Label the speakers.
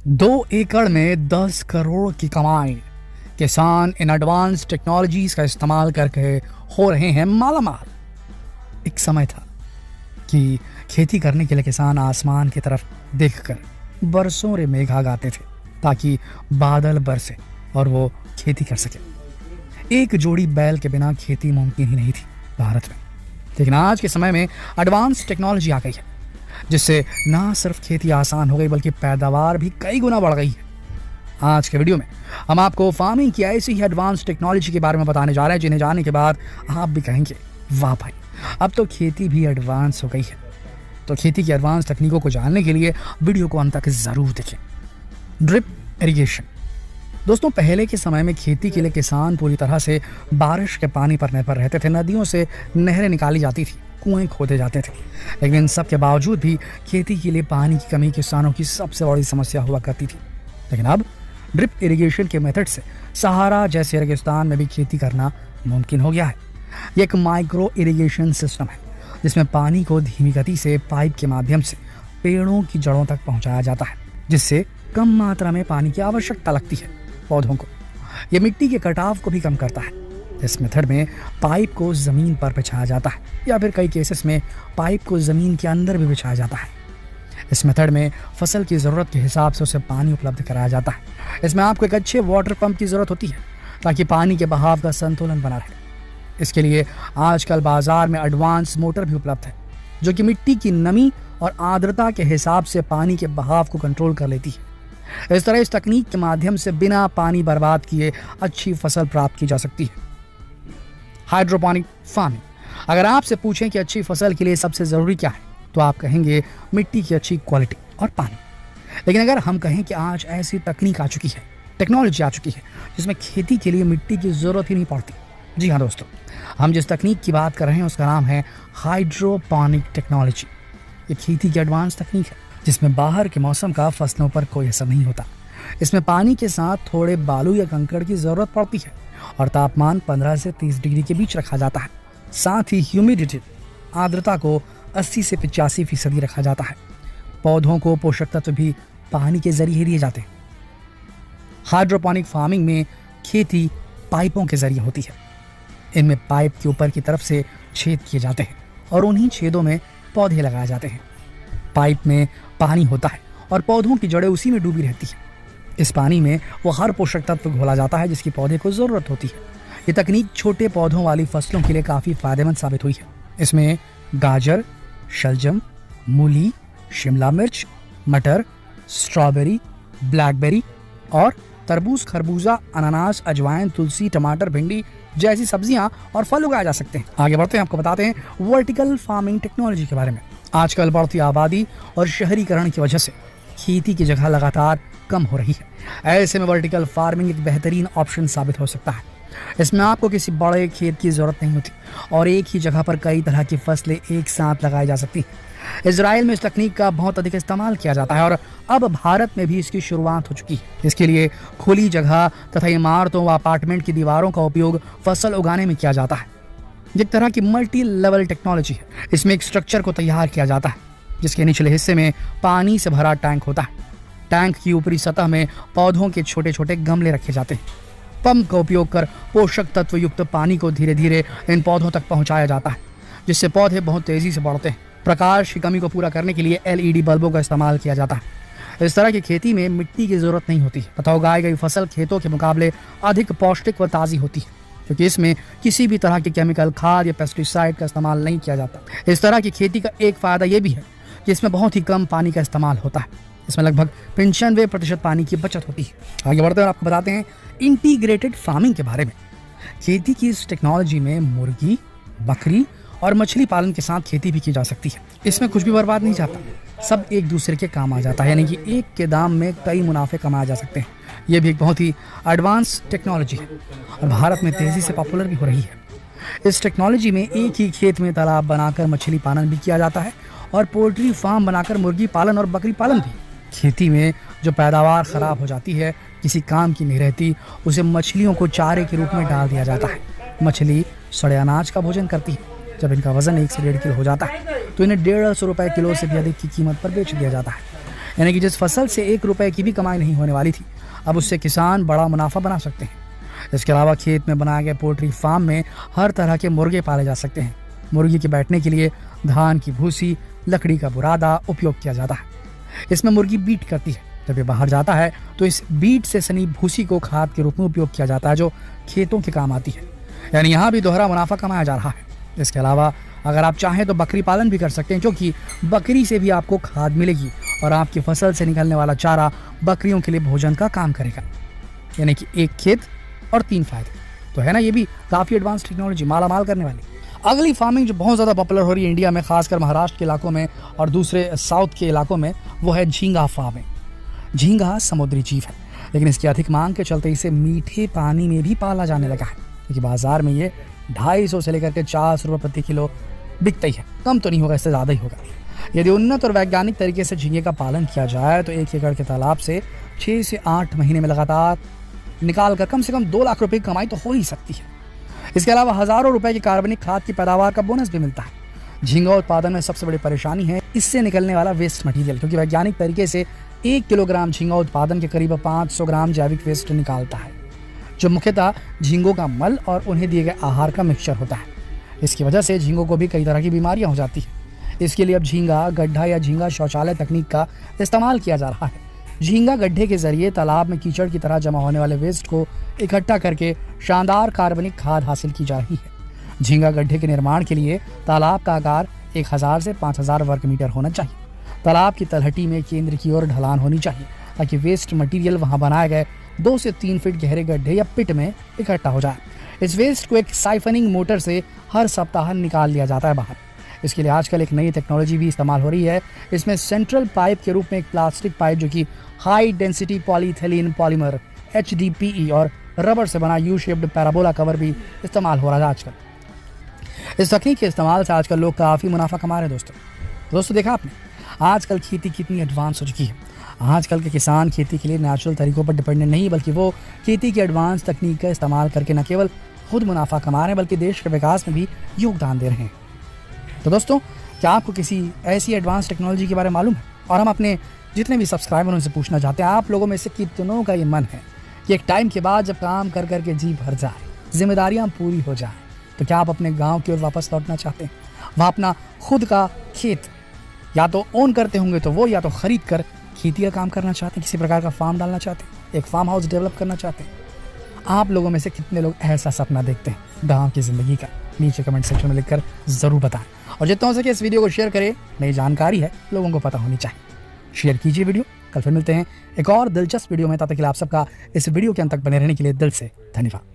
Speaker 1: 2 एकड़ में 10 करोड़ की कमाई। किसान इन एडवांस टेक्नोलॉजीज का इस्तेमाल करके हो रहे हैं मालामाल। एक समय था कि खेती करने के लिए किसान आसमान की तरफ देखकर बरसों रे मेघा गाते थे ताकि बादल बरसे और वो खेती कर सके। एक जोड़ी बैल के बिना खेती मुमकिन ही नहीं थी भारत में। लेकिन आज के समय में एडवांस टेक्नोलॉजी आ गई है जिससे ना सिर्फ खेती आसान हो गई बल्कि पैदावार भी कई गुना बढ़ गई है। आज के वीडियो में हम आपको फार्मिंग की ऐसी ही एडवांस टेक्नोलॉजी के बारे में बताने जा रहे हैं जिन्हें जानने के बाद आप भी कहेंगे वाह भाई, अब तो खेती भी एडवांस हो गई है। तो खेती की एडवांस तकनीकों को जानने के लिए वीडियो को अंत तक जरूर देखें। Drip irrigation. दोस्तों, पहले के समय में खेती के लिए किसान पूरी तरह से बारिश के पानी पर निर्भर रहते थे। नदियों से नहरें निकाली जाती थी, कुएं खोदे जाते थे, लेकिन इन सब के बावजूद भी खेती के लिए पानी की कमी किसानों की सबसे बड़ी समस्या हुआ करती थी। लेकिन अब ड्रिप इरिगेशन के मेथड से सहारा जैसे रेगिस्तान में भी खेती करना मुमकिन हो गया है। ये एक माइक्रो इरिगेशन सिस्टम है जिसमें पानी को धीमी गति से पाइप के माध्यम से पेड़ों की जड़ों तक पहुंचाया जाता है, जिससे कम मात्रा में पानी की आवश्यकता लगती है पौधों को। ये मिट्टी के कटाव को भी कम करता है। इस मेथड में पाइप को जमीन पर बिछाया जाता है या फिर कई केसेस में पाइप को जमीन के अंदर भी बिछाया जाता है। इस मेथड में फसल की ज़रूरत के हिसाब से उसे पानी उपलब्ध कराया जाता है। इसमें आपको एक अच्छे वाटर पंप की ज़रूरत होती है ताकि पानी के बहाव का संतुलन बना रहे। इसके लिए आजकल बाजार में एडवांस मोटर भी उपलब्ध है जो कि मिट्टी की नमी और आर्द्रता के हिसाब से पानी के बहाव को कंट्रोल कर लेती है। इस तरह इस तकनीक के माध्यम से बिना पानी बर्बाद किए अच्छी फसल प्राप्त की जा सकती है। Hydroponic farming. अगर आपसे पूछें कि अच्छी फसल के लिए सबसे ज़रूरी क्या है तो आप कहेंगे मिट्टी की अच्छी क्वालिटी और पानी। लेकिन अगर हम कहें कि आज ऐसी तकनीक आ चुकी है, टेक्नोलॉजी आ चुकी है जिसमें खेती के लिए मिट्टी की ज़रूरत ही नहीं पड़ती। जी हाँ दोस्तों, हम जिस तकनीक की बात कर रहे हैं उसका नाम है हाइड्रोपोनिक टेक्नोलॉजी। ये खेती की एडवांस तकनीक है जिसमें बाहर के मौसम का फसलों पर कोई असर नहीं होता। इसमें पानी के साथ थोड़े बालू या कंकड़ की ज़रूरत पड़ती है और तापमान 15 से 30 डिग्री के बीच रखा जाता है। साथ ही ह्यूमिडिटी, आर्द्रता को 80 से 85% रखा जाता है। पौधों को पोषक तत्व भी पानी के जरिए ही दिए जाते हैं। हाइड्रोपोनिक फार्मिंग में खेती पाइपों के जरिए होती है। इनमें पाइप के ऊपर की तरफ से छेद किए जाते हैं और उन्हीं छेदों में पौधे लगाए जाते हैं। पाइप में पानी होता है और पौधों की जड़ें उसी में डूबी रहती है। इस पानी में वो हर पोषक तत्व घोला जाता है जिसकी पौधे को ज़रूरत होती है। ये तकनीक छोटे पौधों वाली फसलों के लिए काफ़ी फायदेमंद साबित हुई है। इसमें गाजर, शलजम, मूली, शिमला मिर्च, मटर, स्ट्रॉबेरी, ब्लैकबेरी और तरबूज, खरबूजा, अनानास, अजवाइन, तुलसी, टमाटर, भिंडी जैसी सब्जियां और फल उगाए जा सकते हैं। आगे बढ़ते हैं, आपको बताते हैं वर्टिकल फार्मिंग टेक्नोलॉजी के बारे में। आजकल बढ़ती आबादी और शहरीकरण की वजह से खेती की जगह लगातार कम हो रही है। ऐसे में वर्टिकल फार्मिंग एक बेहतरीन ऑप्शन साबित हो सकता है। इसमें आपको किसी बड़े खेत की ज़रूरत नहीं होती और एक ही जगह पर कई तरह की फसलें एक साथ लगाई जा सकती हैं। इजराइल में इस तकनीक का बहुत अधिक इस्तेमाल किया जाता है और अब भारत में भी इसकी शुरुआत हो चुकी है। इसके लिए खुली जगह तथा इमारतों व अपार्टमेंट की दीवारों का उपयोग फसल उगाने में किया जाता है। एक तरह की मल्टी लेवल टेक्नोलॉजी है। इसमें एक स्ट्रक्चर को तैयार किया जाता है जिसके निचले हिस्से में पानी से भरा टैंक होता है। टैंक की ऊपरी सतह में पौधों के छोटे छोटे गमले रखे जाते हैं। पंप का उपयोग कर पोषक तत्व युक्त पानी को धीरे धीरे इन पौधों तक पहुंचाया जाता है जिससे पौधे बहुत तेजी से बढ़ते हैं। प्रकाश की कमी को पूरा करने के लिए LED बल्बों का इस्तेमाल किया जाता है। इस तरह की खेती में मिट्टी की जरूरत नहीं होती तथा उगाई गई फसल खेतों के मुकाबले अधिक पौष्टिक व ताज़ी होती है क्योंकि इसमें किसी भी तरह के केमिकल, खाद या पेस्टिसाइड का इस्तेमाल नहीं किया जाता। इस तरह की खेती का एक फ़ायदा यह भी है कि इसमें बहुत ही कम पानी का इस्तेमाल होता है। इसमें लगभग 95% पानी की बचत होती है। आगे बढ़ते हैं और आपको बताते हैं इंटीग्रेटेड फार्मिंग के बारे में। खेती की इस टेक्नोलॉजी में मुर्गी, बकरी और मछली पालन के साथ खेती भी की जा सकती है। इसमें कुछ भी बर्बाद नहीं जाता, सब एक दूसरे के काम आ जाता है, यानी कि एक के दाम में कई मुनाफे कमाए जा सकते हैं। ये भी एक बहुत ही एडवांस टेक्नोलॉजी है और भारत में तेज़ी से पॉपुलर भी हो रही है। इस टेक्नोलॉजी में एक ही खेत में तालाब बनाकर मछली पालन भी किया जाता है और पोल्ट्री फार्म बनाकर मुर्गी पालन और बकरी पालन भी। खेती में जो पैदावार ख़राब हो जाती है, किसी काम की नहीं रहती, उसे मछलियों को चारे के रूप में डाल दिया जाता है। मछली सड़े अनाज का भोजन करती है। जब इनका वजन 1 से 1.5 किलो हो जाता है तो इन्हें 150 रुपये किलो से भी अधिक की कीमत पर बेच दिया जाता है। यानी कि जिस फसल से 1 रुपए की भी कमाई नहीं होने वाली थी, अब उससे किसान बड़ा मुनाफा बना सकते हैं। इसके अलावा खेत में बनाए गए पोल्ट्री फार्म में हर तरह के मुर्गे पाले जा सकते हैं। मुर्गी के बैठने के लिए धान की भूसी, लकड़ी का बुरादा उपयोग किया जाता है। इसमें मुर्गी बीट करती है। जब ये बाहर जाता है तो इस बीट से सनी भूसी को खाद के रूप में उपयोग किया जाता है, जो खेतों के काम आती है। यानी यहाँ भी दोहरा मुनाफा कमाया जा रहा है। इसके अलावा अगर आप चाहें तो बकरी पालन भी कर सकते हैं, क्योंकि बकरी से भी आपको खाद मिलेगी और आपकी फसल से निकलने वाला चारा बकरियों के लिए भोजन का काम करेगा। यानी कि एक खेत और 3 फायदे। तो है ना, ये भी काफ़ी एडवांस टेक्नोलॉजी, मालामाल करने वाली। अगली फार्मिंग जो बहुत ज़्यादा पॉपुलर हो रही है इंडिया में, खासकर महाराष्ट्र के इलाकों में और दूसरे साउथ के इलाकों में, वो है झींगा फार्मिंग। झींगा समुद्री जीव है, लेकिन इसकी अधिक मांग के चलते इसे मीठे पानी में भी पाला जाने लगा है, क्योंकि बाजार में ये 250 से लेकर के 400 रुपये प्रति किलो बिकता ही है। कम तो नहीं होगा, इससे ज़्यादा ही होगा। यदि उन्नत और वैज्ञानिक तरीके से झींगे का पालन किया जाए तो 1 एकड़ के तालाब से 6 से 8 महीने में लगातार निकाल कर कम से कम 2 लाख रुपए की कमाई तो हो ही सकती है। इसके अलावा हज़ारों रुपए की कार्बनिक खाद की पैदावार का बोनस भी मिलता है। झींगा उत्पादन में सबसे बड़ी परेशानी है इससे निकलने वाला वेस्ट मटेरियल, क्योंकि वैज्ञानिक तरीके से 1 किलोग्राम झींगा उत्पादन के करीब 500 ग्राम जैविक वेस्ट निकालता है, जो मुख्यतः झींगों का मल और उन्हें दिए गए आहार का मिक्सचर होता है। इसकी वजह से झींगों को भी कई तरह की बीमारियां हो जाती हैं। इसके लिए अब झींगा गड्ढा या झींगा शौचालय तकनीक का इस्तेमाल किया जा रहा है। झींगा गड्ढे के जरिए तालाब में कीचड़ की तरह जमा होने वाले वेस्ट को इकट्ठा करके शानदार कार्बनिक खाद हासिल की जा रही है। झींगा गड्ढे के निर्माण के लिए तालाब का आकार 1000 से 5000 वर्ग मीटर होना चाहिए। तालाब की तलहटी में केंद्र की ओर ढलान होनी चाहिए, ताकि वेस्ट मटेरियल वहां बनाए गए 2 से 3 फीट गहरे गड्ढे या पिट में इकट्ठा हो जाए। इस वेस्ट को एक साइफनिंग मोटर से हर सप्ताह निकाल लिया जाता है बाहर। इसके लिए आजकल एक नई टेक्नोलॉजी भी इस्तेमाल हो रही है। इसमें सेंट्रल पाइप के रूप में एक प्लास्टिक पाइप, जो कि high density polyethylene polymer HDPE और रबर से बना यू शेप्ड पैराबोला कवर भी इस्तेमाल हो रहा है आजकल। इस तकनीक के इस्तेमाल से आजकल लोग काफ़ी मुनाफा कमा रहे हैं। दोस्तों देखा आपने आजकल खेती कितनी एडवांस हो चुकी है। आजकल के किसान खेती के लिए नेचुरल तरीकों पर डिपेंडेंट नहीं, बल्कि वो खेती की एडवांस तकनीक का इस्तेमाल करके न केवल खुद मुनाफा कमा रहे हैं, बल्कि देश के विकास में भी योगदान दे रहे हैं। तो दोस्तों, क्या आपको किसी ऐसी एडवांस टेक्नोलॉजी के बारे में मालूम है? और हम अपने जितने भी सब्सक्राइबर उनसे पूछना चाहते हैं, आप लोगों में से कितनों का ये मन है कि एक टाइम के बाद जब काम कर करके जी भर जाए, जिम्मेदारियां पूरी हो जाए, तो क्या आप अपने गांव की ओर वापस लौटना चाहते हैं? वहाँ अपना खुद का खेत या तो ओन करते होंगे तो वो, या तो खरीद कर खेती का काम करना चाहते हैं, किसी प्रकार का फार्म डालना चाहते हैं, एक फार्म हाउस डेवलप करना चाहते हैं। आप लोगों में से कितने लोग ऐसा सपना देखते हैं गाँव की ज़िंदगी का? नीचे कमेंट सेक्शन में लिखकर ज़रूर बताएं। और जितना हो सके इस वीडियो को शेयर करें, नई जानकारी है, लोगों को पता होनी चाहिए। शेयर कीजिए वीडियो। कल फिर मिलते हैं एक और दिलचस्प वीडियो में। तब तक के लिए आप सबका इस वीडियो के अंत तक बने रहने के लिए दिल से धन्यवाद।